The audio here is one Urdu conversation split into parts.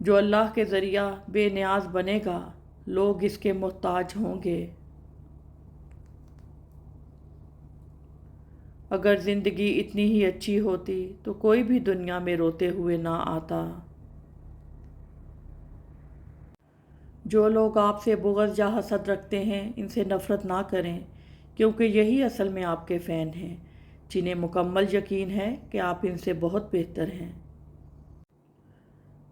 جو اللہ کے ذریعہ بے نیاز بنے گا لوگ اس کے محتاج ہوں گے۔ اگر زندگی اتنی ہی اچھی ہوتی تو کوئی بھی دنیا میں روتے ہوئے نہ آتا۔ جو لوگ آپ سے بغض یا حسد رکھتے ہیں ان سے نفرت نہ کریں، کیونکہ یہی اصل میں آپ کے فین ہیں، جنہیں مکمل یقین ہے کہ آپ ان سے بہت بہتر ہیں۔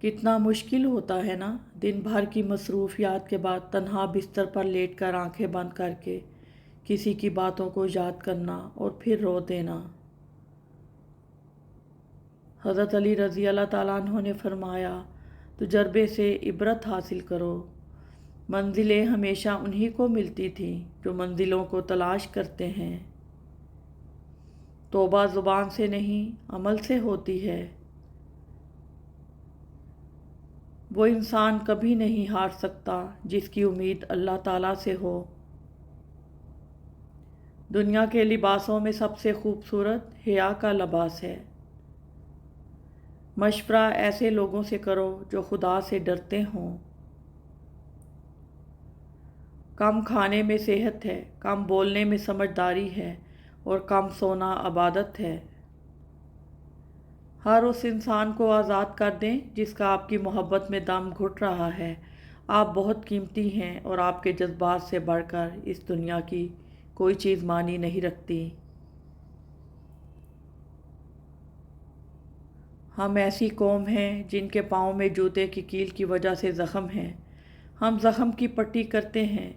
کتنا مشکل ہوتا ہے نا دن بھر کی مصروفیات کے بعد تنہا بستر پر لیٹ کر آنکھیں بند کر کے کسی کی باتوں کو یاد کرنا اور پھر رو دینا۔ حضرت علی رضی اللہ تعالیٰ عنہ نے فرمایا، تجربے سے عبرت حاصل کرو۔ منزلیں ہمیشہ انہی کو ملتی تھیں جو منزلوں کو تلاش کرتے ہیں۔ توبہ زبان سے نہیں عمل سے ہوتی ہے۔ وہ انسان کبھی نہیں ہار سکتا جس کی امید اللہ تعالیٰ سے ہو۔ دنیا کے لباسوں میں سب سے خوبصورت حیا کا لباس ہے۔ مشورہ ایسے لوگوں سے کرو جو خدا سے ڈرتے ہوں۔ کم کھانے میں صحت ہے، کم بولنے میں سمجھداری ہے اور کم سونا عبادت ہے۔ ہر اس انسان کو آزاد کر دیں جس کا آپ کی محبت میں دم گھٹ رہا ہے۔ آپ بہت قیمتی ہیں اور آپ کے جذبات سے بڑھ کر اس دنیا کی کوئی چیز معنی نہیں رکھتی۔ ہم ایسی قوم ہیں جن کے پاؤں میں جوتے کی کیل کی وجہ سے زخم ہیں۔ ہم زخم کی پٹی کرتے ہیں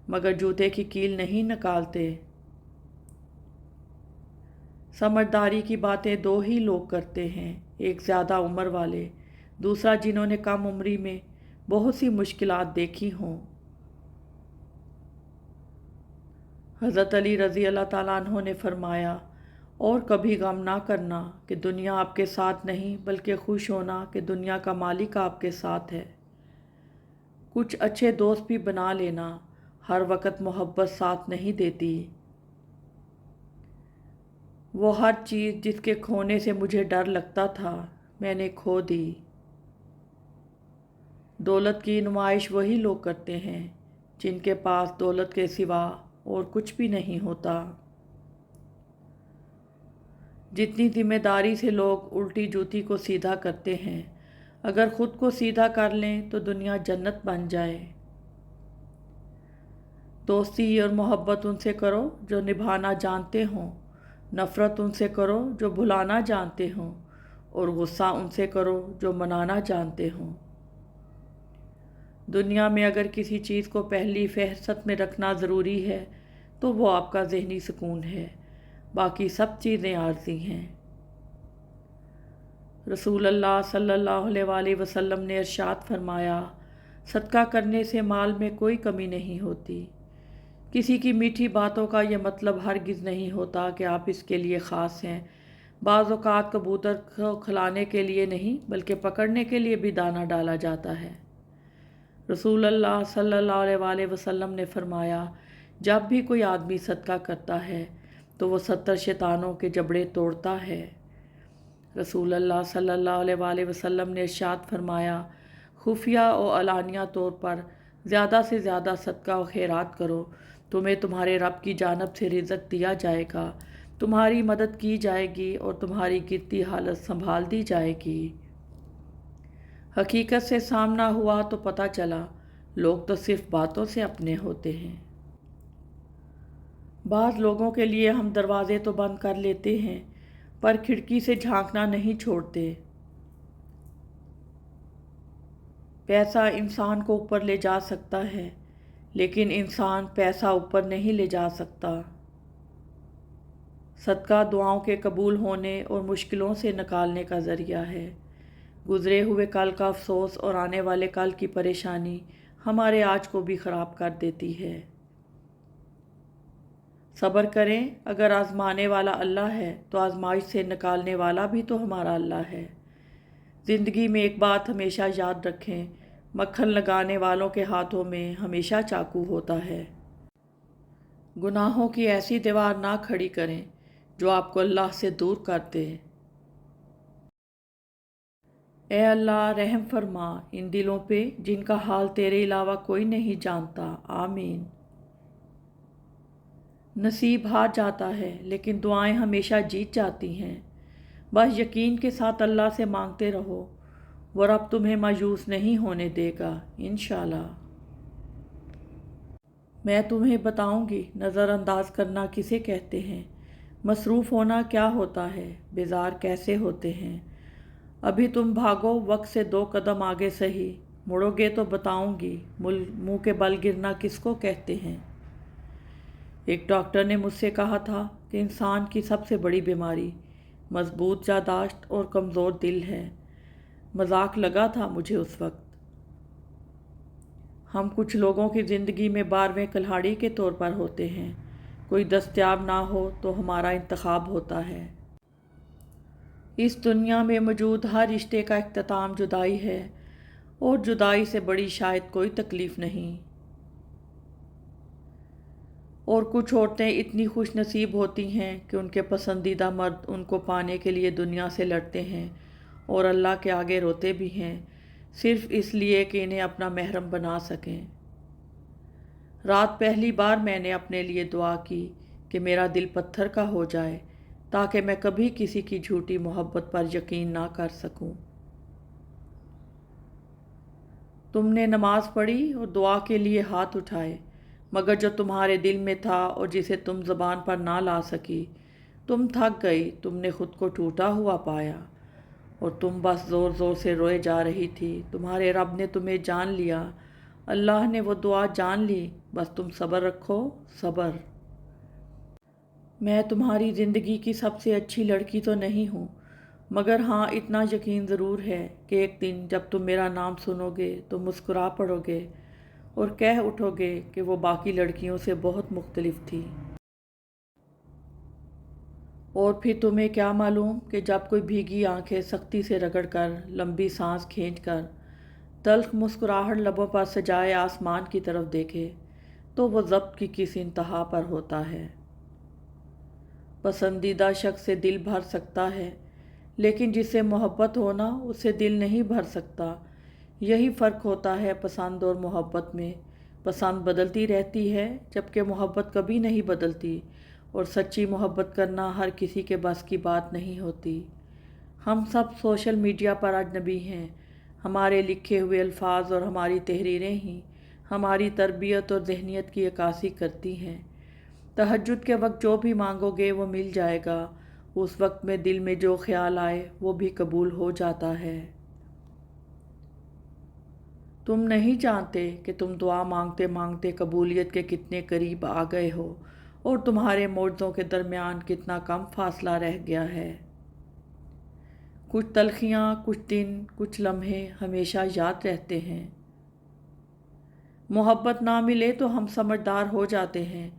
مگر جوتے کی کیل نہیں نکالتے۔ سمجھداری کی باتیں دو ہی لوگ کرتے ہیں، ایک زیادہ عمر والے، دوسرا جنہوں نے کم عمری میں بہت سی مشکلات دیکھی ہوں۔ حضرت علی رضی اللہ تعالیٰ عنہ نے فرمایا، اور کبھی غم نہ کرنا کہ دنیا آپ کے ساتھ نہیں، بلکہ خوش ہونا کہ دنیا کا مالک آپ کے ساتھ ہے۔ کچھ اچھے دوست بھی بنا لینا، ہر وقت محبت ساتھ نہیں دیتی۔ وہ ہر چیز جس کے کھونے سے مجھے ڈر لگتا تھا میں نے کھو دی۔ دولت کی نمائش وہی لوگ کرتے ہیں جن کے پاس دولت کے سوا اور کچھ بھی نہیں ہوتا۔ جتنی ذمہ داری سے لوگ الٹی جوتی کو سیدھا کرتے ہیں، اگر خود کو سیدھا کر لیں تو دنیا جنت بن جائے۔ دوستی اور محبت ان سے کرو جو نبھانا جانتے ہوں، نفرت ان سے کرو جو بھلانا جانتے ہوں، اور غصہ ان سے کرو جو منانا جانتے ہوں۔ دنیا میں اگر کسی چیز کو پہلی فہرست میں رکھنا ضروری ہے تو وہ آپ کا ذہنی سکون ہے، باقی سب چیزیں عارضی ہیں۔ رسول اللہ صلی اللہ علیہ وآلہ وسلم نے ارشاد فرمایا، صدقہ کرنے سے مال میں کوئی کمی نہیں ہوتی۔ کسی کی میٹھی باتوں کا یہ مطلب ہرگز نہیں ہوتا کہ آپ اس کے لیے خاص ہیں۔ بعض اوقات کبوتر کو کھلانے کے لیے نہیں بلکہ پکڑنے کے لیے بھی دانہ ڈالا جاتا ہے۔ رسول اللہ صلی اللہ علیہ وآلہ وسلم نے فرمایا، جب بھی کوئی آدمی صدقہ کرتا ہے تو وہ 70 شیطانوں کے جبڑے توڑتا ہے۔ رسول اللہ صلی اللہ علیہ وآلہ وسلم نے ارشاد فرمایا، خفیہ و علانیہ طور پر زیادہ سے زیادہ صدقہ و خیرات کرو، تمہیں تمہارے رب کی جانب سے رزق دیا جائے گا، تمہاری مدد کی جائے گی اور تمہاری گرتی حالت سنبھال دی جائے گی۔ حقیقت سے سامنا ہوا تو پتہ چلا لوگ تو صرف باتوں سے اپنے ہوتے ہیں۔ بعض لوگوں کے لیے ہم دروازے تو بند کر لیتے ہیں پر کھڑکی سے جھانکنا نہیں چھوڑتے۔ پیسہ انسان کو اوپر لے جا سکتا ہے لیکن انسان پیسہ اوپر نہیں لے جا سکتا۔ صدقہ دعاؤں کے قبول ہونے اور مشکلوں سے نکالنے کا ذریعہ ہے۔ گزرے ہوئے کل کا افسوس اور آنے والے کل کی پریشانی ہمارے آج کو بھی خراب کر دیتی ہے۔ صبر کریں، اگر آزمانے والا اللہ ہے تو آزمائش سے نکالنے والا بھی تو ہمارا اللہ ہے۔ زندگی میں ایک بات ہمیشہ یاد رکھیں، مکھن لگانے والوں کے ہاتھوں میں ہمیشہ چاقو ہوتا ہے۔ گناہوں کی ایسی دیوار نہ کھڑی کریں جو آپ کو اللہ سے دور کر دے۔ اے اللہ رحم فرما ان دلوں پہ جن کا حال تیرے علاوہ کوئی نہیں جانتا، آمین۔ نصیب ہار جاتا ہے لیکن دعائیں ہمیشہ جیت جاتی ہیں۔ بس یقین کے ساتھ اللہ سے مانگتے رہو، وہ رب تمہیں مایوس نہیں ہونے دے گا انشاءاللہ۔ میں تمہیں بتاؤں گی نظر انداز کرنا کسے کہتے ہیں، مصروف ہونا کیا ہوتا ہے، بیزار کیسے ہوتے ہیں۔ ابھی تم بھاگو وقت سے 2 قدم آگے صحیح، مڑو گے تو بتاؤں گی منہ کے بل گرنا کس کو کہتے ہیں۔ ایک ڈاکٹر نے مجھ سے کہا تھا کہ انسان کی سب سے بڑی بیماری مضبوط یادداشت اور کمزور دل ہے۔ مذاق لگا تھا مجھے اس وقت۔ ہم کچھ لوگوں کی زندگی میں 12ویں کلہاڑی کے طور پر ہوتے ہیں، کوئی دستیاب نہ ہو تو ہمارا انتخاب ہوتا ہے۔ اس دنیا میں موجود ہر رشتے کا اختتام جدائی ہے، اور جدائی سے بڑی شاید کوئی تکلیف نہیں۔ اور کچھ عورتیں اتنی خوش نصیب ہوتی ہیں کہ ان کے پسندیدہ مرد ان کو پانے کے لیے دنیا سے لڑتے ہیں اور اللہ کے آگے روتے بھی ہیں، صرف اس لیے کہ انہیں اپنا محرم بنا سکیں۔ رات پہلی بار میں نے اپنے لیے دعا کی کہ میرا دل پتھر کا ہو جائے تاکہ میں کبھی کسی کی جھوٹی محبت پر یقین نہ کر سکوں۔ تم نے نماز پڑھی اور دعا کے لیے ہاتھ اٹھائے، مگر جو تمہارے دل میں تھا اور جسے تم زبان پر نہ لا سکی، تم تھک گئی، تم نے خود کو ٹوٹا ہوا پایا اور تم بس زور زور سے روئے جا رہی تھی۔ تمہارے رب نے تمہیں جان لیا، اللہ نے وہ دعا جان لی، بس تم صبر رکھو، صبر۔ میں تمہاری زندگی کی سب سے اچھی لڑکی تو نہیں ہوں، مگر ہاں اتنا یقین ضرور ہے کہ ایک دن جب تم میرا نام سنو گے تو مسکرا پڑو گے اور کہہ اٹھو گے کہ وہ باقی لڑکیوں سے بہت مختلف تھی۔ اور پھر تمہیں کیا معلوم کہ جب کوئی بھیگی آنکھیں سختی سے رگڑ کر، لمبی سانس کھینچ کر، تلخ مسکراہٹ لبوں پر سجائے آسمان کی طرف دیکھے تو وہ ضبط کی کس انتہا پر ہوتا ہے۔ پسندیدہ شخص سے دل بھر سکتا ہے، لیکن جس سے محبت ہونا اس سے دل نہیں بھر سکتا۔ یہی فرق ہوتا ہے پسند اور محبت میں۔ پسند بدلتی رہتی ہے جبکہ محبت کبھی نہیں بدلتی، اور سچی محبت کرنا ہر کسی کے بس کی بات نہیں ہوتی۔ ہم سب سوشل میڈیا پر اجنبی ہیں، ہمارے لکھے ہوئے الفاظ اور ہماری تحریریں ہی ہماری تربیت اور ذہنیت کی عکاسی کرتی ہیں۔ تہجد کے وقت جو بھی مانگو گے وہ مل جائے گا، اس وقت میں دل میں جو خیال آئے وہ بھی قبول ہو جاتا ہے۔ تم نہیں جانتے کہ تم دعا مانگتے مانگتے قبولیت کے کتنے قریب آ گئے ہو اور تمہارے معجزوں کے درمیان کتنا کم فاصلہ رہ گیا ہے۔ کچھ تلخیاں، کچھ دن، کچھ لمحے ہمیشہ یاد رہتے ہیں۔ محبت نہ ملے تو ہم سمجھدار ہو جاتے ہیں،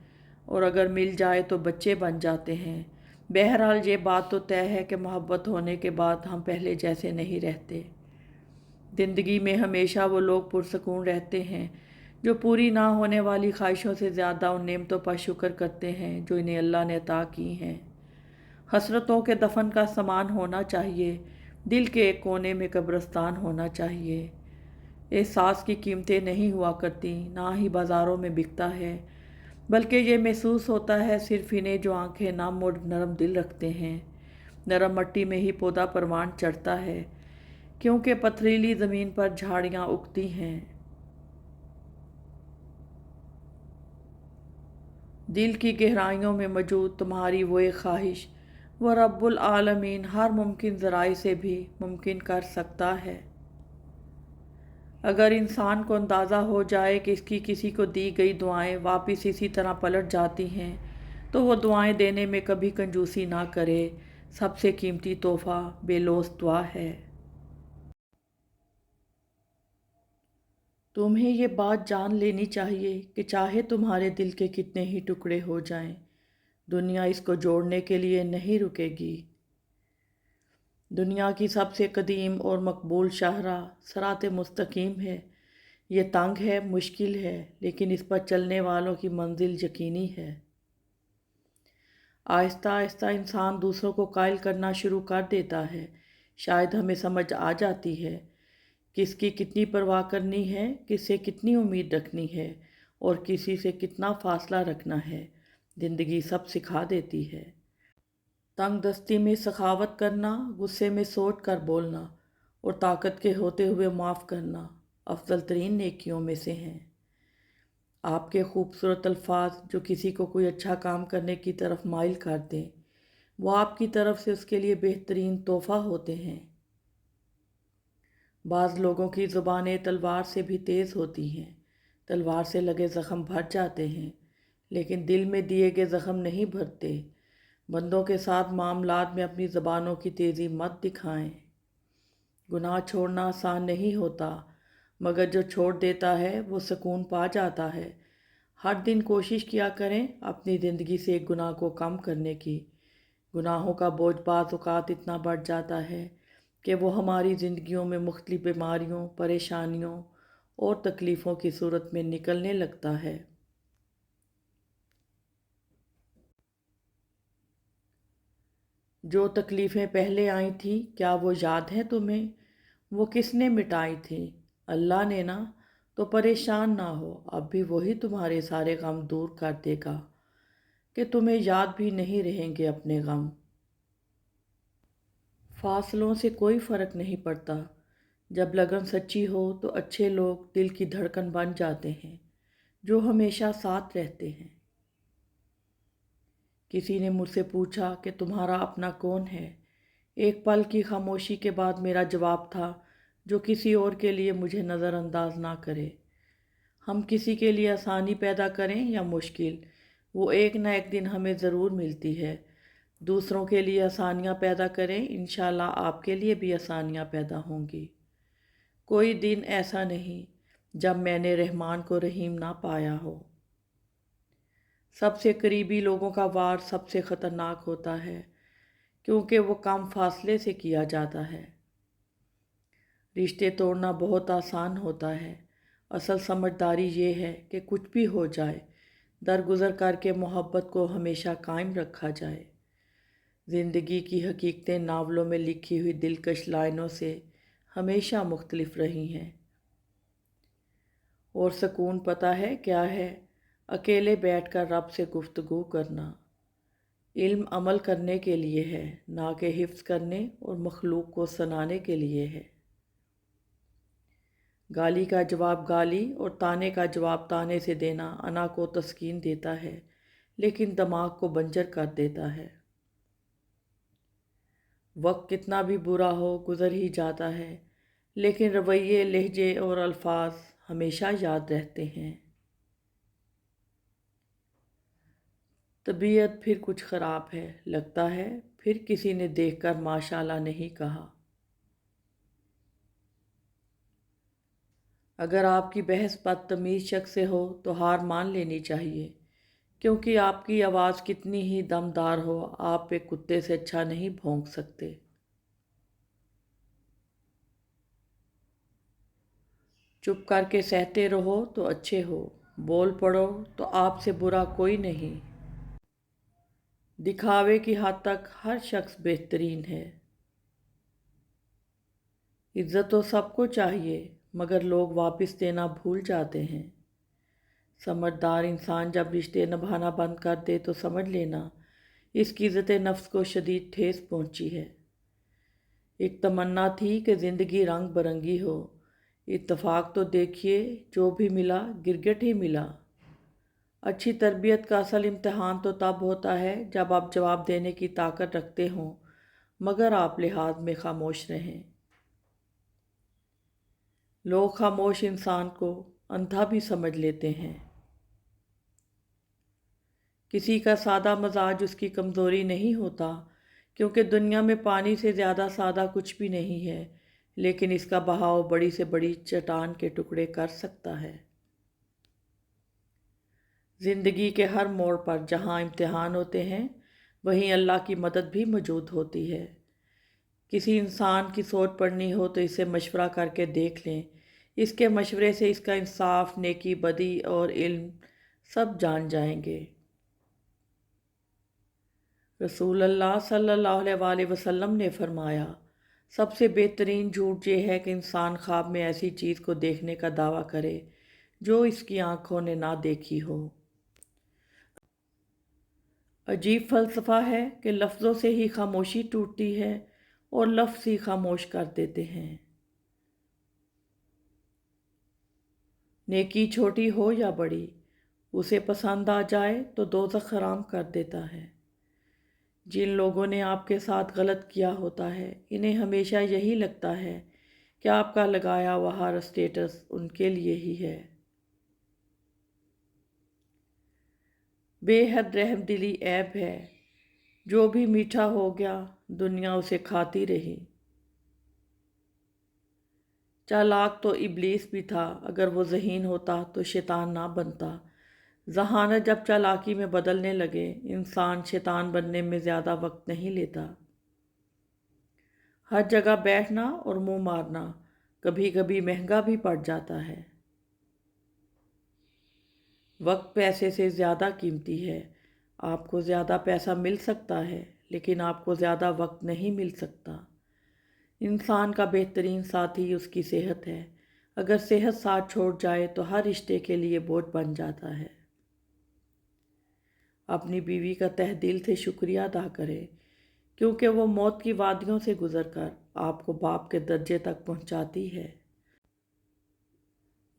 اور اگر مل جائے تو بچے بن جاتے ہیں۔ بہرحال یہ بات تو طے ہے کہ محبت ہونے کے بعد ہم پہلے جیسے نہیں رہتے۔ زندگی میں ہمیشہ وہ لوگ پرسکون رہتے ہیں جو پوری نہ ہونے والی خواہشوں سے زیادہ ان نعمتوں پر شکر کرتے ہیں جو انہیں اللہ نے عطا کی ہیں۔ حسرتوں کے دفن کا سامان ہونا چاہیے، دل کے ایک کونے میں قبرستان ہونا چاہیے۔ احساس کی قیمتیں نہیں ہوا کرتی، نہ ہی بازاروں میں بکتا ہے، بلکہ یہ محسوس ہوتا ہے صرف انہیں جو آنکھیں نم اور نرم دل رکھتے ہیں۔ نرم مٹی میں ہی پودا پروان چڑھتا ہے، کیونکہ پتھریلی زمین پر جھاڑیاں اگتی ہیں۔ دل کی گہرائیوں میں موجود تمہاری وہ ایک خواہش، وہ رب العالمین ہر ممکن ذرائع سے بھی ممکن کر سکتا ہے۔ اگر انسان کو اندازہ ہو جائے کہ اس کی کسی کو دی گئی دعائیں واپس اسی طرح پلٹ جاتی ہیں تو وہ دعائیں دینے میں کبھی کنجوسی نہ کرے۔ سب سے قیمتی تحفہ بے لوث دعا ہے۔ تمہیں یہ بات جان لینی چاہیے کہ چاہے تمہارے دل کے کتنے ہی ٹکڑے ہو جائیں، دنیا اس کو جوڑنے کے لیے نہیں رکے گی۔ دنیا کی سب سے قدیم اور مقبول شاہراہ صراط مستقیم ہے۔ یہ تنگ ہے، مشکل ہے، لیکن اس پر چلنے والوں کی منزل یقینی ہے۔ آہستہ آہستہ انسان دوسروں کو قائل کرنا شروع کر دیتا ہے شاید ہمیں سمجھ آ جاتی ہے کس کی کتنی پرواہ کرنی ہے، کس سے کتنی امید رکھنی ہے اور کسی سے کتنا فاصلہ رکھنا ہے۔ زندگی سب سکھا دیتی ہے۔ تنگ دستی میں سخاوت کرنا، غصے میں سوچ کر بولنا اور طاقت کے ہوتے ہوئے معاف کرنا افضل ترین نیکیوں میں سے ہیں۔ آپ کے خوبصورت الفاظ جو کسی کو کوئی اچھا کام کرنے کی طرف مائل کر دیں، وہ آپ کی طرف سے اس کے لیے بہترین تحفہ ہوتے ہیں۔ بعض لوگوں کی زبانیں تلوار سے بھی تیز ہوتی ہیں، تلوار سے لگے زخم بھر جاتے ہیں، لیکن دل میں دیے گئے زخم نہیں بھرتے۔ بندوں کے ساتھ معاملات میں اپنی زبانوں کی تیزی مت دکھائیں۔ گناہ چھوڑنا آسان نہیں ہوتا، مگر جو چھوڑ دیتا ہے وہ سکون پا جاتا ہے۔ ہر دن کوشش کیا کریں اپنی زندگی سے ایک گناہ کو کم کرنے کی۔ گناہوں کا بوجھ بعض اوقات اتنا بڑھ جاتا ہے کہ وہ ہماری زندگیوں میں مختلف بیماریوں، پریشانیوں اور تکلیفوں کی صورت میں نکلنے لگتا ہے۔ جو تکلیفیں پہلے آئی تھیں کیا وہ یاد ہیں تمہیں؟ وہ کس نے مٹائی تھیں؟ اللہ نے نا۔ تو پریشان نہ ہو، اب بھی وہی تمہارے سارے غم دور کر دے گا کہ تمہیں یاد بھی نہیں رہیں گے اپنے غم۔ فاصلوں سے کوئی فرق نہیں پڑتا۔ جب لگن سچی ہو تو اچھے لوگ دل کی دھڑکن بن جاتے ہیں جو ہمیشہ ساتھ رہتے ہیں۔ کسی نے مجھ سے پوچھا کہ تمہارا اپنا کون ہے؟ ایک پل کی خاموشی کے بعد میرا جواب تھا، جو کسی اور کے لیے مجھے نظر انداز نہ کرے۔ ہم کسی کے لیے آسانی پیدا کریں یا مشکل، وہ ایک نہ ایک دن ہمیں ضرور ملتی ہے۔ دوسروں کے لیے آسانیاں پیدا کریں، انشاءاللہ آپ کے لیے بھی آسانیاں پیدا ہوں گی۔ کوئی دن ایسا نہیں جب میں نے رحمان کو رحیم نہ پایا ہو۔ سب سے قریبی لوگوں کا وار سب سے خطرناک ہوتا ہے، کیونکہ وہ کم فاصلے سے کیا جاتا ہے۔ رشتے توڑنا بہت آسان ہوتا ہے، اصل سمجھداری یہ ہے کہ کچھ بھی ہو جائے، درگزر کر کے محبت کو ہمیشہ قائم رکھا جائے۔ زندگی کی حقیقتیں ناولوں میں لکھی ہوئی دلکش لائنوں سے ہمیشہ مختلف رہی ہیں۔ اور سکون پتہ ہے کیا ہے؟ اکیلے بیٹھ کر رب سے گفتگو کرنا۔ علم عمل کرنے کے لیے ہے، نہ کہ حفظ کرنے اور مخلوق کو سنانے کے لیے ہے۔ گالی کا جواب گالی اور طانے کا جواب طانے سے دینا انا کو تسکین دیتا ہے، لیکن دماغ کو بنجر کر دیتا ہے۔ وقت کتنا بھی برا ہو گزر ہی جاتا ہے، لیکن رویے، لہجے اور الفاظ ہمیشہ یاد رہتے ہیں۔ طبیعت پھر کچھ خراب ہے، لگتا ہے پھر کسی نے دیکھ کر ماشاءاللہ نہیں کہا۔ اگر آپ کی بحث بدتمیز شخص سے ہو تو ہار مان لینی چاہیے، کیونکہ آپ کی آواز کتنی ہی دمدار ہو، آپ ایک کتے سے اچھا نہیں بھونک سکتے۔ چپ کر کے سہتے رہو تو اچھے ہو، بول پڑو تو آپ سے برا کوئی نہیں۔ دکھاوے کی حد تک ہر شخص بہترین ہے۔ عزت تو سب کو چاہیے، مگر لوگ واپس دینا بھول جاتے ہیں۔ سمجھدار انسان جب رشتے نبھانا بند کر دے تو سمجھ لینا اس کی عزت نفس کو شدید ٹھیس پہنچی ہے۔ ایک تمنا تھی کہ زندگی رنگ برنگی ہو، اتفاق تو دیکھیے جو بھی ملا گرگٹ ہی ملا۔ اچھی تربیت کا اصل امتحان تو تب ہوتا ہے جب آپ جواب دینے کی طاقت رکھتے ہوں، مگر آپ لحاظ میں خاموش رہیں۔ لوگ خاموش انسان کو اندھا بھی سمجھ لیتے ہیں۔ کسی کا سادہ مزاج اس کی کمزوری نہیں ہوتا، کیونکہ دنیا میں پانی سے زیادہ سادہ کچھ بھی نہیں ہے، لیکن اس کا بہاؤ بڑی سے بڑی چٹان کے ٹکڑے کر سکتا ہے۔ زندگی کے ہر موڑ پر جہاں امتحان ہوتے ہیں، وہیں اللہ کی مدد بھی موجود ہوتی ہے۔ کسی انسان کی سوچ پڑھنی ہو تو اسے مشورہ کر کے دیکھ لیں، اس کے مشورے سے اس کا انصاف، نیکی، بدی اور علم سب جان جائیں گے۔ رسول اللہ صلی اللہ علیہ وآلہ وسلم نے فرمایا، سب سے بہترین جھوٹ یہ ہے کہ انسان خواب میں ایسی چیز کو دیکھنے کا دعویٰ کرے جو اس کی آنکھوں نے نہ دیکھی ہو۔ عجیب فلسفہ ہے کہ لفظوں سے ہی خاموشی ٹوٹتی ہے اور لفظ ہی خاموش کر دیتے ہیں۔ نیکی چھوٹی ہو یا بڑی، اسے پسند آ جائے تو دوزخ حرام کر دیتا ہے۔ جن لوگوں نے آپ کے ساتھ غلط کیا ہوتا ہے، انہیں ہمیشہ یہی لگتا ہے کہ آپ کا لگایا ہوا ہر اسٹیٹس ان کے لیے ہی ہے۔ بے حد رحم دلی عیب ہے، جو بھی میٹھا ہو گیا دنیا اسے کھاتی رہی۔ چالاک تو ابلیس بھی تھا، اگر وہ ذہین ہوتا تو شیطان نہ بنتا۔ ذہانت جب چالاکی میں بدلنے لگے، انسان شیطان بننے میں زیادہ وقت نہیں لیتا۔ ہر جگہ بیٹھنا اور منہ مارنا کبھی کبھی مہنگا بھی پڑ جاتا ہے۔ وقت پیسے سے زیادہ قیمتی ہے۔ آپ کو زیادہ پیسہ مل سکتا ہے، لیکن آپ کو زیادہ وقت نہیں مل سکتا۔ انسان کا بہترین ساتھی اس کی صحت ہے۔ اگر صحت ساتھ چھوڑ جائے تو ہر رشتے کے لیے بوجھ بن جاتا ہے۔ اپنی بیوی کا تہ دل سے شکریہ ادا کرے، کیونکہ وہ موت کی وادیوں سے گزر کر آپ کو باپ کے درجے تک پہنچاتی ہے۔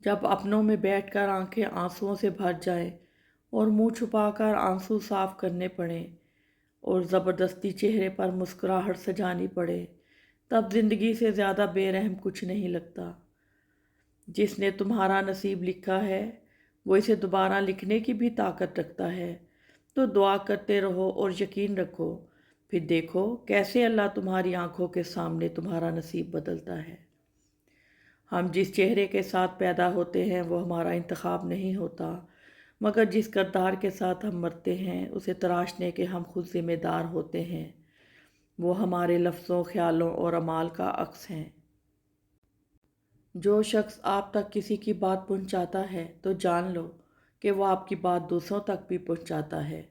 جب اپنوں میں بیٹھ کر آنکھیں آنسوؤں سے بھر جائیں اور منہ چھپا کر آنسو صاف کرنے پڑیں اور زبردستی چہرے پر مسکراہٹ سجانی پڑے، تب زندگی سے زیادہ بے رحم کچھ نہیں لگتا۔ جس نے تمہارا نصیب لکھا ہے وہ اسے دوبارہ لکھنے کی بھی طاقت رکھتا ہے، تو دعا کرتے رہو اور یقین رکھو، پھر دیکھو کیسے اللہ تمہاری آنکھوں کے سامنے تمہارا نصیب بدلتا ہے۔ ہم جس چہرے کے ساتھ پیدا ہوتے ہیں وہ ہمارا انتخاب نہیں ہوتا، مگر جس کردار کے ساتھ ہم مرتے ہیں اسے تراشنے کے ہم خود ذمہ دار ہوتے ہیں۔ وہ ہمارے لفظوں، خیالوں اور اعمال کا عکس ہیں۔ جو شخص آپ تک کسی کی بات پہنچاتا ہے تو جان لو کہ وہ آپ کی بات دوسروں تک بھی پہنچاتا ہے۔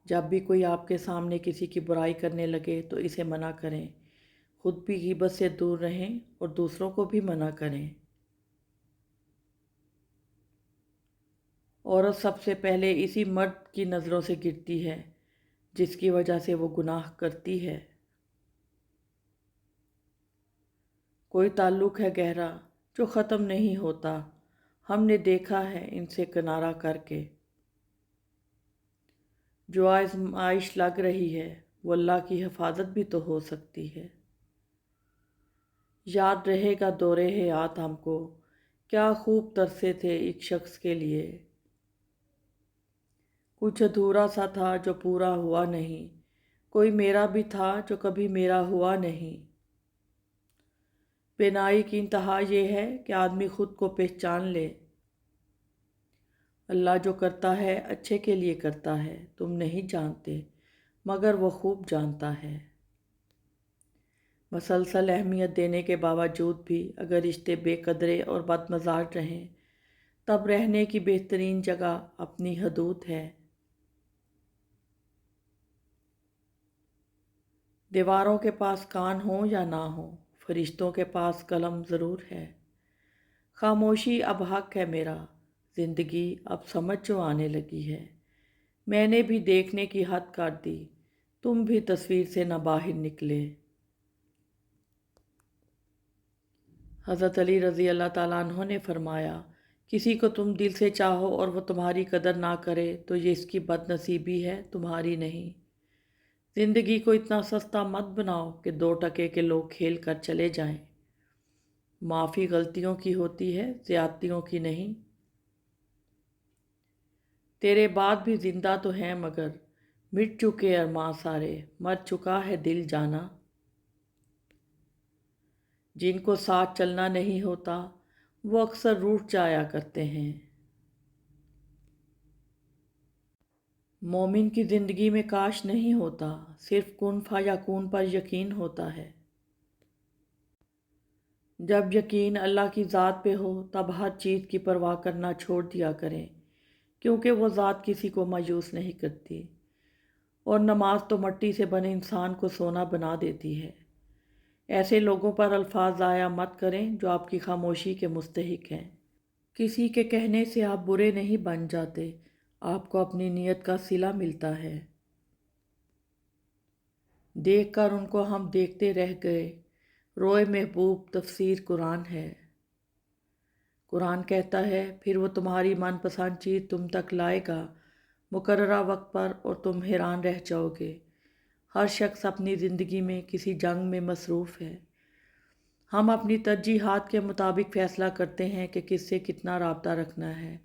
جب بھی کوئی آپ کے سامنے کسی کی برائی کرنے لگے تو اسے منع کریں، خود بھی غیبت سے دور رہیں اور دوسروں کو بھی منع کریں۔ عورت سب سے پہلے اسی مرد کی نظروں سے گرتی ہے جس کی وجہ سے وہ گناہ کرتی ہے۔ کوئی تعلق ہے گہرا جو ختم نہیں ہوتا، ہم نے دیکھا ہے ان سے کنارہ کر کے۔ جو آزمائش لگ رہی ہے وہ اللہ کی حفاظت بھی تو ہو سکتی ہے۔ یاد رہے گا دور حیات ہم کو، کیا خوب ترسے تھے ایک شخص کے لیے۔ کچھ ادھورا سا تھا جو پورا ہوا نہیں، کوئی میرا بھی تھا جو کبھی میرا ہوا نہیں۔ بینائی کی انتہا یہ ہے کہ آدمی خود کو پہچان لے۔ اللہ جو کرتا ہے اچھے کے لیے کرتا ہے، تم نہیں جانتے، مگر وہ خوب جانتا ہے۔ مسلسل اہمیت دینے کے باوجود بھی اگر رشتے بے قدرے اور بد مزاج رہیں، تب رہنے کی بہترین جگہ اپنی حدود ہے۔ دیواروں کے پاس کان ہوں یا نہ ہوں، فرشتوں کے پاس قلم ضرور ہے۔ خاموشی اب حق ہے میرا، زندگی اب سمجھ جو آنے لگی ہے۔ میں نے بھی دیکھنے کی حد کر دی، تم بھی تصویر سے نہ باہر نکلے۔ حضرت علی رضی اللہ تعالیٰ عنہ نے فرمایا، کسی کو تم دل سے چاہو اور وہ تمہاری قدر نہ کرے تو یہ اس کی بد نصیبی ہے، تمہاری نہیں۔ زندگی کو اتنا سستا مت بناؤ کہ 2 کے لوگ کھیل کر چلے جائیں۔ معافی غلطیوں کی ہوتی ہے، زیادتیوں کی نہیں۔ تیرے بعد بھی زندہ تو ہیں مگر مٹ چکے ارماں سارے، مر چکا ہے دل جانا۔ جن کو ساتھ چلنا نہیں ہوتا وہ اکثر روٹھ جایا کرتے ہیں۔ مومن کی زندگی میں کاش نہیں ہوتا، صرف کن فیکون پر یقین ہوتا ہے۔ جب یقین اللہ کی ذات پہ ہو تب ہر چیز کی پرواہ کرنا چھوڑ دیا کریں، کیونکہ وہ ذات کسی کو مایوس نہیں کرتی، اور نماز تو مٹی سے بنے انسان کو سونا بنا دیتی ہے۔ ایسے لوگوں پر الفاظ ضائع مت کریں جو آپ کی خاموشی کے مستحق ہیں۔ کسی کے کہنے سے آپ برے نہیں بن جاتے، آپ کو اپنی نیت کا صلہ ملتا ہے۔ دیکھ کر ان کو ہم دیکھتے رہ گئے، روئے محبوب تفسیر قرآن ہے۔ قرآن کہتا ہے پھر وہ تمہاری من پسند چیز تم تک لائے گا مقررہ وقت پر اور تم حیران رہ جاؤ گے۔ ہر شخص اپنی زندگی میں کسی جنگ میں مصروف ہے۔ ہم اپنی ترجیحات کے مطابق فیصلہ کرتے ہیں کہ کس سے کتنا رابطہ رکھنا ہے۔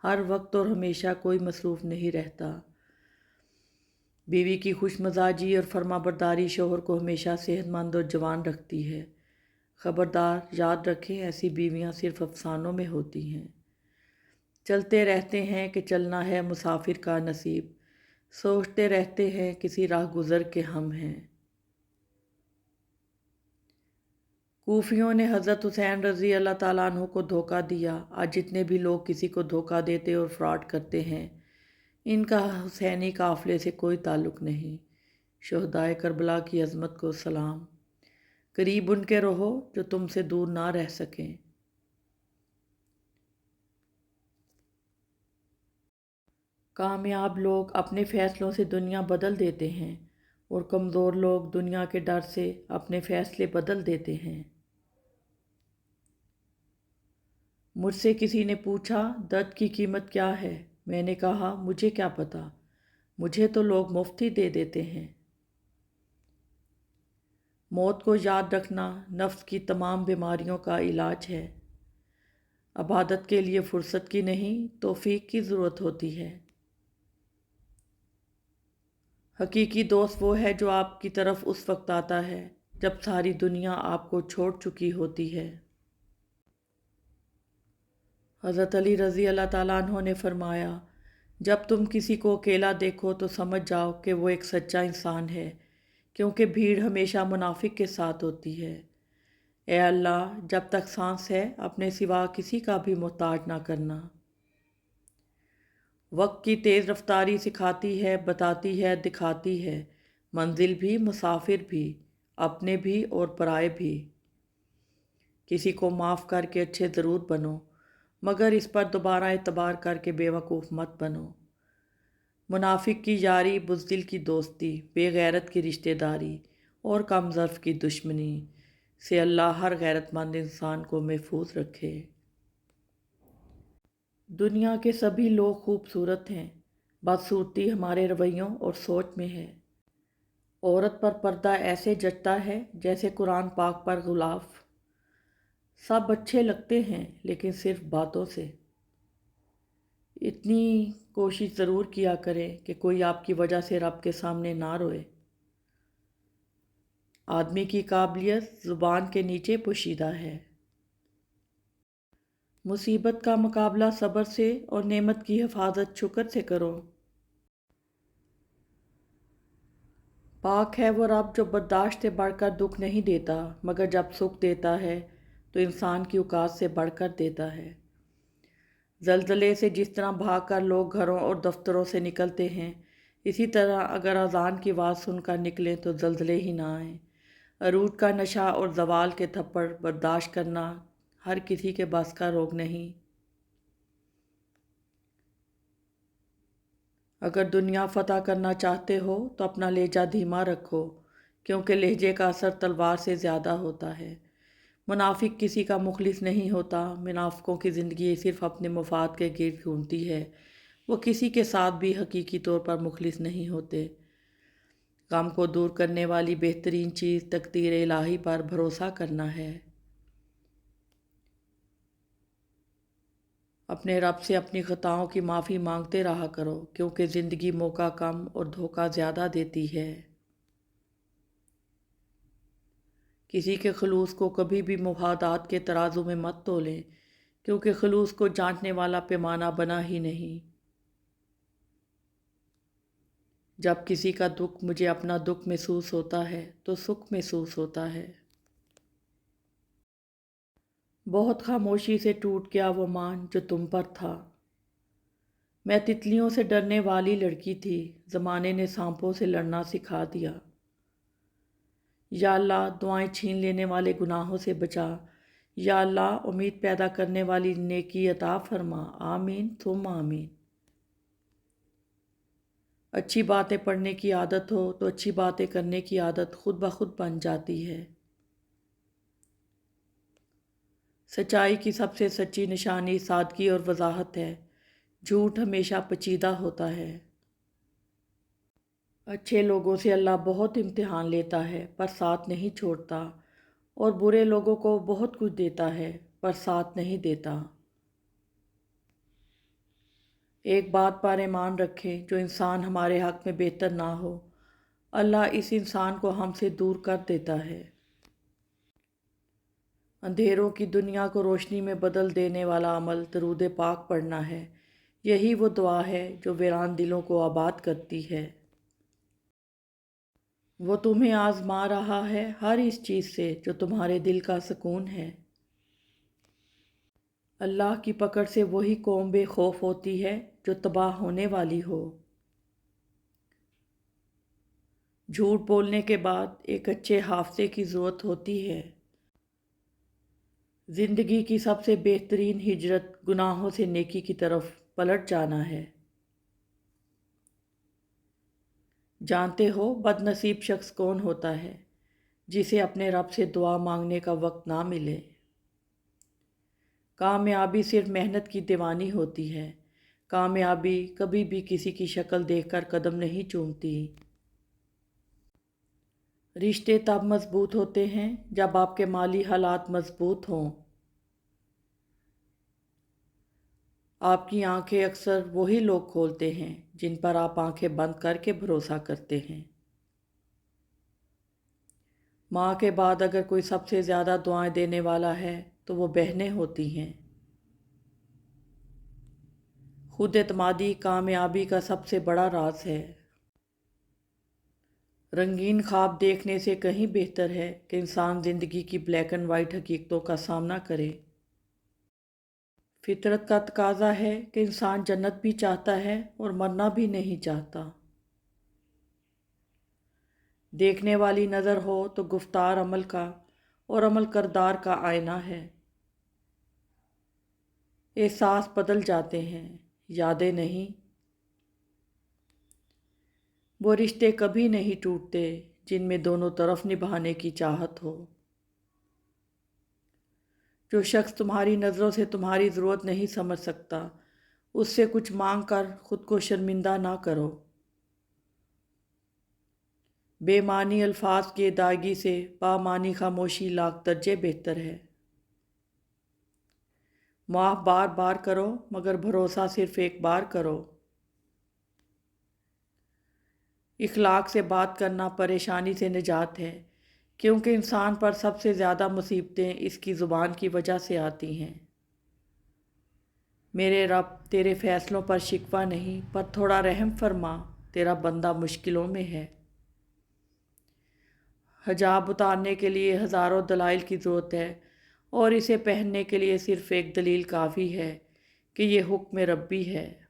ہر وقت اور ہمیشہ کوئی مصروف نہیں رہتا۔ بیوی کی خوش مزاجی اور فرما برداری شوہر کو ہمیشہ صحت مند اور جوان رکھتی ہے۔ خبردار، یاد رکھیں ایسی بیویاں صرف افسانوں میں ہوتی ہیں۔ چلتے رہتے ہیں کہ چلنا ہے مسافر کا نصیب، سوچتے رہتے ہیں کسی راہ گزر کے ہم ہیں۔ کوفیوں نے حضرت حسین رضی اللہ تعالیٰ عنہ کو دھوکہ دیا۔ آج جتنے بھی لوگ کسی کو دھوکہ دیتے اور فراڈ کرتے ہیں، ان کا حسینی قافلے سے کوئی تعلق نہیں۔ شہدائے کربلا کی عظمت کو سلام۔ قریب ان کے رہو جو تم سے دور نہ رہ سکیں۔ کامیاب لوگ اپنے فیصلوں سے دنیا بدل دیتے ہیں اور کمزور لوگ دنیا کے ڈر سے اپنے فیصلے بدل دیتے ہیں۔ مجھ سے کسی نے پوچھا درد کی قیمت کیا ہے؟ میں نے کہا مجھے کیا پتا، مجھے تو لوگ مفت ہی دے دیتے ہیں۔ موت کو یاد رکھنا نفس کی تمام بیماریوں کا علاج ہے۔ عبادت کے لیے فرصت کی نہیں، توفیق کی ضرورت ہوتی ہے۔ حقیقی دوست وہ ہے جو آپ کی طرف اس وقت آتا ہے جب ساری دنیا آپ کو چھوڑ چکی ہوتی ہے۔ حضرت علی رضی اللہ تعالیٰ عنہ نے فرمایا جب تم کسی کو اکیلا دیکھو تو سمجھ جاؤ کہ وہ ایک سچا انسان ہے، کیونکہ بھیڑ ہمیشہ منافق کے ساتھ ہوتی ہے۔ اے اللہ، جب تک سانس ہے اپنے سوا کسی کا بھی محتاج نہ کرنا۔ وقت کی تیز رفتاری سکھاتی ہے، بتاتی ہے، دکھاتی ہے، منزل بھی، مسافر بھی، اپنے بھی اور پرائے بھی۔ کسی کو معاف کر کے اچھے ضرور بنو، مگر اس پر دوبارہ اعتبار کر کے بے وقوف مت بنو۔ منافق کی یاری، بزدل کی دوستی، بے غیرت کی رشتہ داری اور کم ظرف کی دشمنی سے اللہ ہر غیرت مند انسان کو محفوظ رکھے۔ دنیا کے سبھی لوگ خوبصورت ہیں، بدصورتی ہمارے رویوں اور سوچ میں ہے۔ عورت پر پردہ ایسے جچتا ہے جیسے قرآن پاک پر غلاف۔ سب اچھے لگتے ہیں لیکن صرف باتوں سے۔ اتنی کوشش ضرور کیا کریں کہ کوئی آپ کی وجہ سے رب کے سامنے نہ روئے۔ آدمی کی قابلیت زبان کے نیچے پوشیدہ ہے۔ مصیبت کا مقابلہ صبر سے اور نعمت کی حفاظت شکر سے کرو۔ پاک ہے وہ رب جو برداشت سے بڑھ کر دکھ نہیں دیتا، مگر جب سکھ دیتا ہے تو انسان کی اوقات سے بڑھ کر دیتا ہے۔ زلزلے سے جس طرح بھاگ کر لوگ گھروں اور دفتروں سے نکلتے ہیں، اسی طرح اگر اذان کی آواز سن کر نکلیں تو زلزلے ہی نہ آئیں۔ عروج کا نشہ اور زوال کے تھپڑ برداشت کرنا ہر کسی کے بس کا روگ نہیں۔ اگر دنیا فتح کرنا چاہتے ہو تو اپنا لہجہ دھیما رکھو، کیونکہ لہجے کا اثر تلوار سے زیادہ ہوتا ہے۔ منافق کسی کا مخلص نہیں ہوتا۔ منافقوں کی زندگی صرف اپنے مفاد کے گرد گھومتی ہے، وہ کسی کے ساتھ بھی حقیقی طور پر مخلص نہیں ہوتے۔ غم کو دور کرنے والی بہترین چیز تقدیر الہی پر بھروسہ کرنا ہے۔ اپنے رب سے اپنی خطاؤں کی معافی مانگتے رہا کرو، کیونکہ زندگی موقع کم اور دھوکہ زیادہ دیتی ہے۔ کسی کے خلوص کو کبھی بھی مفادات کے ترازو میں مت تولیں، کیونکہ خلوص کو جانچنے والا پیمانہ بنا ہی نہیں۔ جب کسی کا دکھ مجھے اپنا دکھ محسوس ہوتا ہے تو سکھ محسوس ہوتا ہے۔ بہت خاموشی سے ٹوٹ گیا وہ مان جو تم پر تھا۔ میں تتلیوں سے ڈرنے والی لڑکی تھی، زمانے نے سانپوں سے لڑنا سکھا دیا۔ یا اللہ دعائیں چھین لینے والے گناہوں سے بچا، یا اللہ امید پیدا کرنے والی نیکی عطا فرما، آمین ثم آمین۔ اچھی باتیں پڑھنے کی عادت ہو تو اچھی باتیں کرنے کی عادت خود بخود بن جاتی ہے۔ سچائی کی سب سے سچی نشانی سادگی اور وضاحت ہے، جھوٹ ہمیشہ پیچیدہ ہوتا ہے۔ اچھے لوگوں سے اللہ بہت امتحان لیتا ہے پر ساتھ نہیں چھوڑتا، اور برے لوگوں کو بہت کچھ دیتا ہے پر ساتھ نہیں دیتا۔ ایک بات پر ایمان رکھیں، جو انسان ہمارے حق میں بہتر نہ ہو، اللہ اس انسان کو ہم سے دور کر دیتا ہے۔ اندھیروں کی دنیا کو روشنی میں بدل دینے والا عمل درود پاک پڑھنا ہے۔ یہی وہ دعا ہے جو ویران دلوں کو آباد کرتی ہے۔ وہ تمہیں آزما رہا ہے ہر اس چیز سے جو تمہارے دل کا سکون ہے۔ اللہ کی پکڑ سے وہی قوم بے خوف ہوتی ہے جو تباہ ہونے والی ہو۔ جھوٹ بولنے کے بعد ایک اچھے حافظے کی ضرورت ہوتی ہے۔ زندگی کی سب سے بہترین ہجرت گناہوں سے نیکی کی طرف پلٹ جانا ہے۔ جانتے ہو بد نصیب شخص کون ہوتا ہے؟ جسے اپنے رب سے دعا مانگنے کا وقت نہ ملے۔ کامیابی صرف محنت کی دیوانی ہوتی ہے۔ کامیابی کبھی بھی کسی کی شکل دیکھ کر قدم نہیں چومتی۔ رشتے تب مضبوط ہوتے ہیں جب آپ کے مالی حالات مضبوط ہوں۔ آپ کی آنکھیں اکثر وہی لوگ کھولتے ہیں جن پر آپ آنکھیں بند کر کے بھروسہ کرتے ہیں۔ ماں کے بعد اگر کوئی سب سے زیادہ دعائیں دینے والا ہے تو وہ بہنیں ہوتی ہیں۔ خود اعتمادی کامیابی کا سب سے بڑا راز ہے۔ رنگین خواب دیکھنے سے کہیں بہتر ہے کہ انسان زندگی کی بلیک اینڈ وائٹ حقیقتوں کا سامنا کرے۔ فطرت کا تقاضا ہے کہ انسان جنت بھی چاہتا ہے اور مرنا بھی نہیں چاہتا۔ دیکھنے والی نظر ہو تو گفتار عمل کا اور عمل کردار کا آئینہ ہے۔ احساس بدل جاتے ہیں، یادیں نہیں۔ وہ رشتے کبھی نہیں ٹوٹتے جن میں دونوں طرف نبھانے کی چاہت ہو۔ جو شخص تمہاری نظروں سے تمہاری ضرورت نہیں سمجھ سکتا، اس سے کچھ مانگ کر خود کو شرمندہ نہ کرو۔ بے معنی الفاظ کی ادائیگی سے بامعنی خاموشی لاکھ درجے بہتر ہے۔ معاف بار بار کرو مگر بھروسہ صرف ایک بار کرو۔ اخلاق سے بات کرنا پریشانی سے نجات ہے، کیونکہ انسان پر سب سے زیادہ مصیبتیں اس کی زبان کی وجہ سے آتی ہیں۔ میرے رب تیرے فیصلوں پر شکوہ نہیں پر تھوڑا رحم فرما، تیرا بندہ مشکلوں میں ہے۔ حجاب اتارنے کے لیے ہزاروں دلائل کی ضرورت ہے، اور اسے پہننے کے لیے صرف ایک دلیل کافی ہے کہ یہ حکم ربی ہے۔